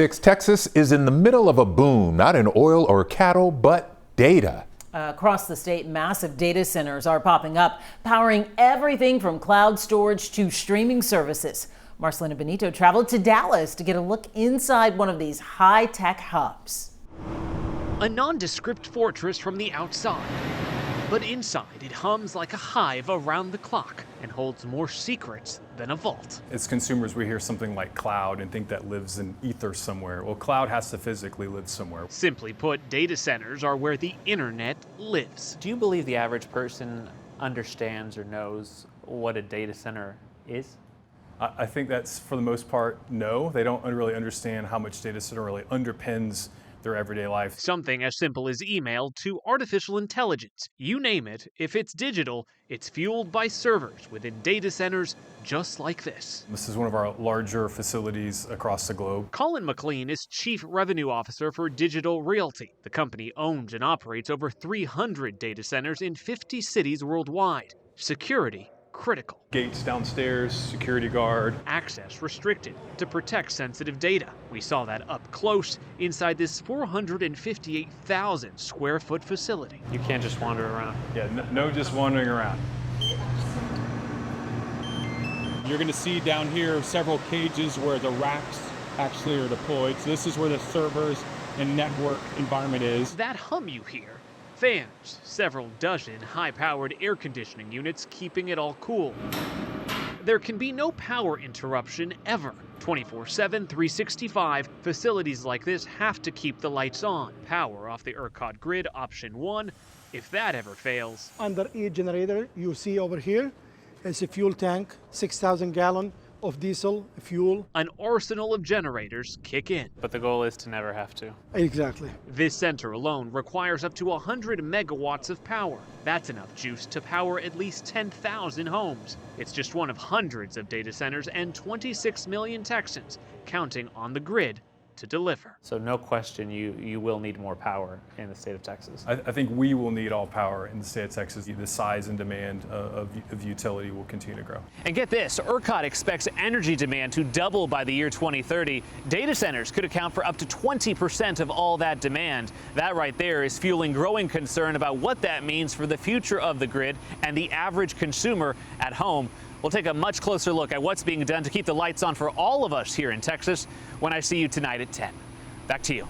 Texas is in the middle of a boom, not in oil or cattle, but data. Across the state, massive data centers are popping up, powering everything from cloud storage to streaming services. Marcelina Benito traveled to Dallas to get a look inside one of these high-tech hubs. A nondescript fortress from the outside, but inside it hums like a hive around the clock and holds more secrets than a vault. As consumers, we hear something like cloud and think that lives in ether somewhere. Well, cloud has to physically live somewhere. Simply put, data centers are where the internet lives. Do you believe the average person understands or knows what a data center is? I think that's, for the most part, no. They don't really understand how much data center really underpins their everyday life. Something as simple as email to artificial intelligence. You name it, if it's digital, it's fueled by servers within data centers just like this. This is one of our larger facilities across the globe. Colin McLean is Chief Revenue Officer for Digital Realty. The company owns and operates over 300 data centers in 50 cities worldwide. Security critical. Gates downstairs, security guard. Access restricted to protect sensitive data. We saw that up close inside this 458,000 square foot facility. You can't just wander around. Yeah, no just wandering around. You're going to see down here several cages where the racks actually are deployed. So this is where the servers and network environment is. That hum you hear, fans, several dozen high-powered air conditioning units keeping it all cool. There can be no power interruption ever. 24/7, 365, facilities like this have to keep the lights on. Power off the ERCOT grid, option 1. If that ever fails. Under each generator you see over here is a fuel tank, 6,000 gallon of diesel fuel. An arsenal of generators kick in. But the goal is to never have to. Exactly. This center alone requires up to 100 megawatts of power. That's enough juice to power at least 10,000 homes. It's just one of hundreds of data centers and 26 million Texans counting on the grid to deliver. So no question, you will need more power in the state of Texas. I think we will need all power in the state of Texas. The size and demand of utility will continue to grow. And get this, ERCOT expects energy demand to double by the year 2030. Data centers could account for up to 20% of all that demand. That right there is fueling growing concern about what that means for the future of the grid and the average consumer at home. We'll take a much closer look at what's being done to keep the lights on for all of us here in Texas when I see you tonight at 10. Back to you.